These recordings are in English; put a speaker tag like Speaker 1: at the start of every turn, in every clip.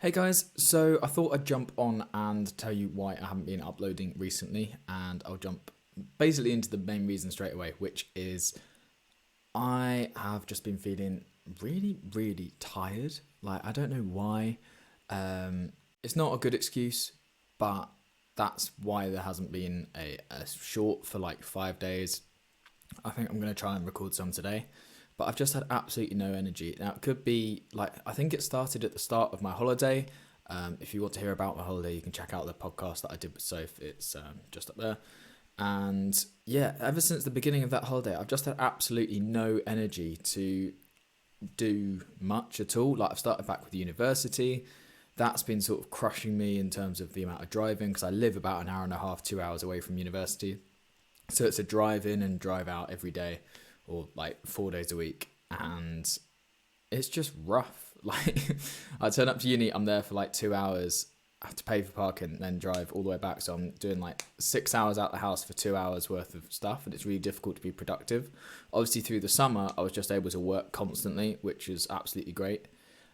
Speaker 1: Hey guys, so I thought I'd jump on and tell you why I haven't been uploading recently, and I'll jump basically into the main reason straight away, which is I have just been feeling really tired. Like, I don't know why. It's not a good excuse, but that's why there hasn't been a short for like 5 days. I think I'm going to try and record some today, but I've just had absolutely no energy. Now, it could be like, I think it started at the start of my holiday. If you want to hear about my holiday, you can check out the podcast that I did with Soph. It's just up there. And yeah, ever since the beginning of that holiday, I've just had absolutely no energy to do much at all. Like, I've started back with university. That's been sort of crushing me in terms of the amount of driving, because I live about an hour and a half, 2 hours away from university. So it's a drive in and drive out every day, or like 4 days a week. And it's just rough. Like, I turn up to uni, I'm there for like 2 hours. I have to pay for parking, then drive all the way back. So I'm doing like 6 hours out the house for 2 hours worth of stuff, and it's really difficult to be productive. Obviously, through the summer, I was just able to work constantly, which is absolutely great.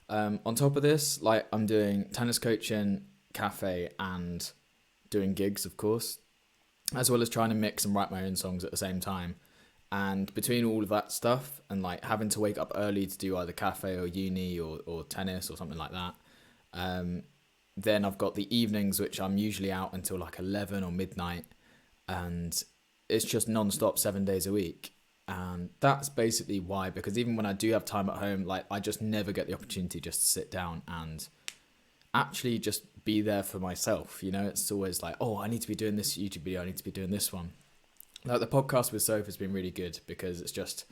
Speaker 1: On top of this, like, I'm doing tennis coaching, cafe, and doing gigs, of course, as well as trying to mix and write my own songs at the same time. And between all of that stuff and like having to wake up early to do either cafe or uni or tennis or something like that, then I've got the evenings, which I'm usually out until like 11 or midnight. And it's just non-stop 7 days a week. And that's basically why, because even when I do have time at home, like, I just never get the opportunity just to sit down and actually just be there for myself. You know, it's always like, oh, I need to be doing this YouTube video, I need to be doing this one. Like, the podcast with Soph has been really good because it's just,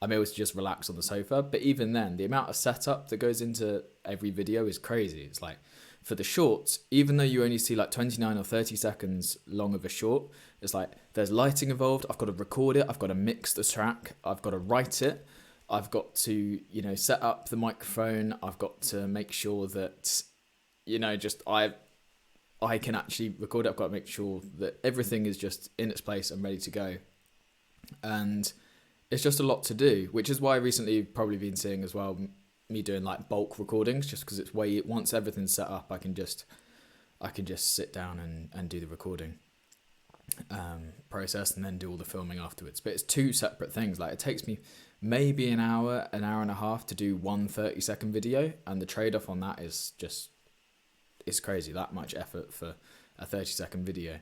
Speaker 1: I'm able to just relax on the sofa. But even then, the amount of setup that goes into every video is crazy. It's like, for the shorts, even though you only see like 29 or 30 seconds long of a short, it's like there's lighting involved. I've got to record it. I've got to mix the track. I've got to write it. I've got to, set up the microphone. I've got to make sure that, just I can actually record it. I've got to make sure that everything is just in its place and ready to go. And it's just a lot to do, which is why recently you've probably been seeing as well me doing like bulk recordings, just because it's once everything's set up, I can just sit down and do the recording process and then do all the filming afterwards. But it's two separate things. Like, it takes me maybe an hour and a half to do one 30-second video, and the trade-off on that is just, it's crazy, that much effort for a 30-second video.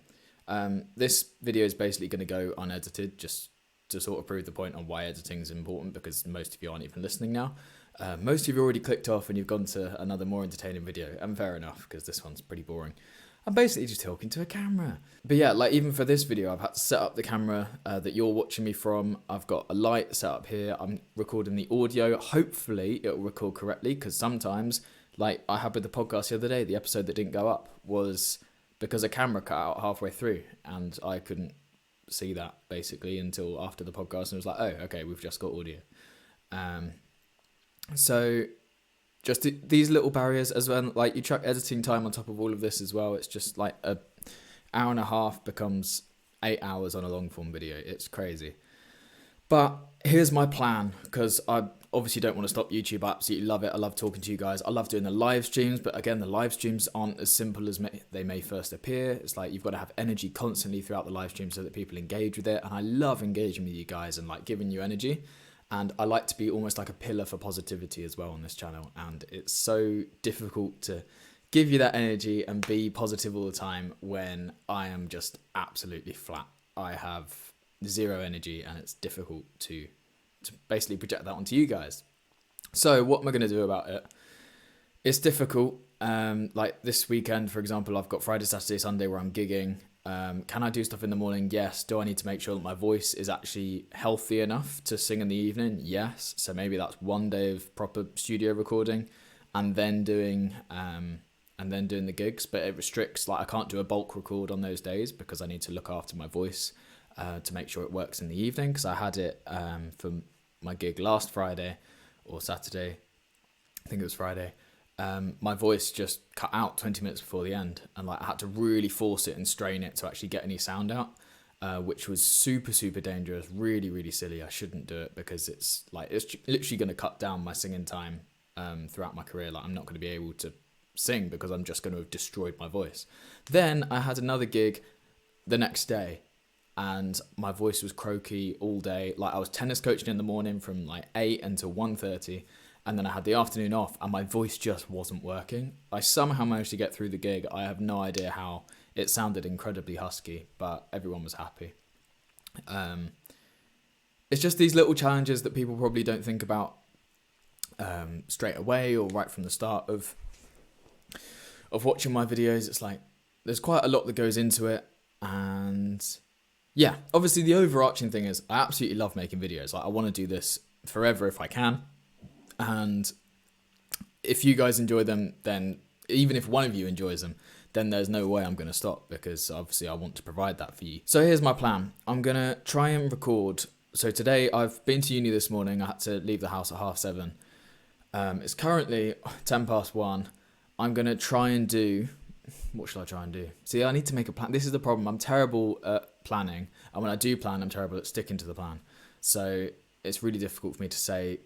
Speaker 1: This video is basically going to go unedited, just to sort of prove the point on why editing is important, because most of you aren't even listening now. Most of you already clicked off and you've gone to another more entertaining video, and fair enough, because this one's pretty boring. I'm basically just talking to a camera. But yeah, like, even for this video, I've had to set up the camera that you're watching me from. I've got a light set up here. I'm recording the audio. Hopefully it'll record correctly, because sometimes, like I had with the podcast the other day, the episode that didn't go up was because a camera cut out halfway through, and I couldn't see that basically until after the podcast, and it was like, oh, okay, we've just got audio. So just these little barriers, as well, like, you chuck editing time on top of all of this as well, it's just like a hour and a half becomes 8 hours on a long form video. It's crazy. But here's my plan, because I obviously don't want to stop YouTube. I absolutely love it. I love talking to you guys. I love doing the live streams, but again, the live streams aren't as simple as they may first appear. It's like, you've got to have energy constantly throughout the live stream so that people engage with it. And I love engaging with you guys and like giving you energy. And I like to be almost like a pillar for positivity as well on this channel. And it's so difficult to give you that energy and be positive all the time when I am just absolutely flat. I have zero energy, and it's difficult to basically project that onto you guys. So what am I going to do about it? It's difficult. Like, this weekend, for example, I've got Friday, Saturday, Sunday where I'm gigging. Can I do stuff in the morning? Yes. Do I need to make sure that my voice is actually healthy enough to sing in the evening? Yes. So maybe that's one day of proper studio recording, and then doing the gigs. But it restricts, like, I can't do a bulk record on those days because I need to look after my voice to make sure it works in the evening. Because I had it for my gig last Friday or Saturday. I think it was Friday. My voice just cut out 20 minutes before the end, and like, I had to really force it and strain it to actually get any sound out, which was super dangerous, really silly. I shouldn't do it, because it's literally going to cut down my singing time throughout my career. Like, I'm not going to be able to sing because I'm just going to have destroyed my voice. Then I had another gig the next day and my voice was croaky all day. Like I was tennis coaching in the morning from like 8 until 1:30, and then I had the afternoon off and my voice just wasn't working. I somehow managed to get through the gig. I have no idea how. It sounded incredibly husky, but everyone was happy. It's just these little challenges that people probably don't think about straight away or right from the start of watching my videos. It's like there's quite a lot that goes into it, and yeah, obviously the overarching thing is I absolutely love making videos. Like I want to do this forever if I can, and if you guys enjoy them, then even if one of you enjoys them, then there's no way I'm going to stop, because obviously I want to provide that for you. So here's my plan. I'm going to try and record. So today I've been to uni this morning. I had to leave the house at 7:30. It's currently 1:10. I'm going to try and do... What should I try and do? See, I need to make a plan. This is the problem. I'm terrible at planning. And when I do plan, I'm terrible at sticking to the plan. So it's really difficult for me to say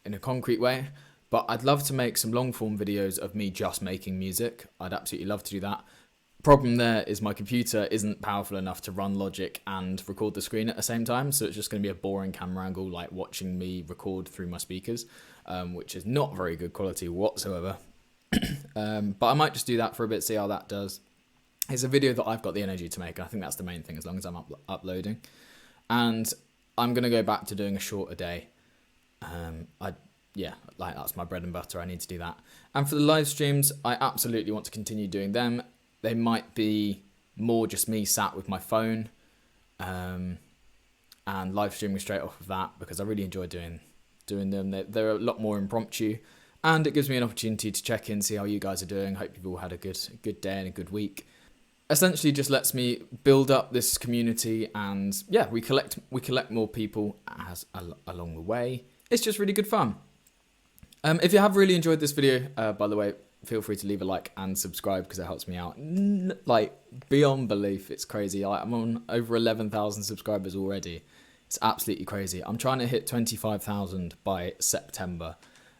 Speaker 1: in a concrete way. But I'd love to make some long form videos of me just making music. I'd absolutely love to do that. Problem there is my computer isn't powerful enough to run Logic and record the screen at the same time. So it's just going to be a boring camera angle, like watching me record through my speakers, which is not very good quality whatsoever. But I might just do that for a bit, see how that does. It's a video that I've got the energy to make. I think that's the main thing, as long as I'm uploading. And I'm going to go back to doing a short a day. Yeah, like that's my bread and butter. I need to do that. And for the live streams, I absolutely want to continue doing them. They might be more just me sat with my phone and live streaming straight off of that, because I really enjoy doing them. They're a lot more impromptu, and it gives me an opportunity to check in, see how you guys are doing. Hope you've all had a good day and a good week. Essentially just lets me build up this community, and yeah, we collect more people along the way. It's just really good fun. If you have really enjoyed this video, by the way, feel free to leave a like and subscribe, because it helps me out like beyond belief. It's crazy. I'm on over 11,000 subscribers already. It's absolutely crazy. I'm trying to hit 25,000 by September,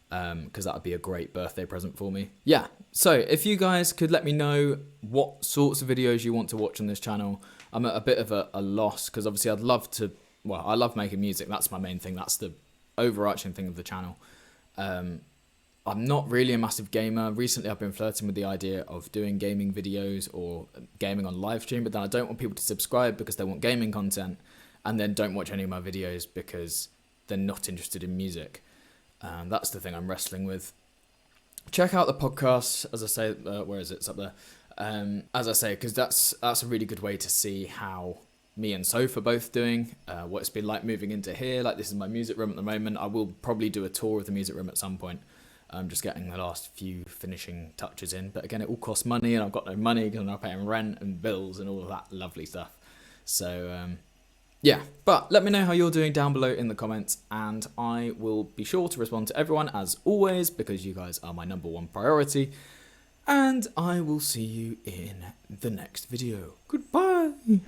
Speaker 1: because that would be a great birthday present for me. Yeah, so if you guys could let me know what sorts of videos you want to watch on this channel. I'm at a bit of a loss, because obviously I'd love to, well, I love making music. That's my main thing. That's the overarching thing of the channel. I'm not really a massive gamer. Recently I've been flirting with the idea of doing gaming videos or gaming on live stream, but then I don't want people to subscribe because they want gaming content, and then don't watch any of my videos because they're not interested in music. That's the thing I'm wrestling with. Check out the podcast, as I say, where is it? It's up there. As I say, because that's a really good way to see how me and Soph are both doing, what it's been like moving into here. Like, this is my music room at the moment. I will probably do a tour of the music room at some point. I'm just getting the last few finishing touches in, but again, it all costs money, and I've got no money because I'm now paying rent and bills and all of that lovely stuff. So yeah, but let me know how you're doing down below in the comments, and I will be sure to respond to everyone as always, because you guys are my #1 priority. And I will see you in the next video. Goodbye.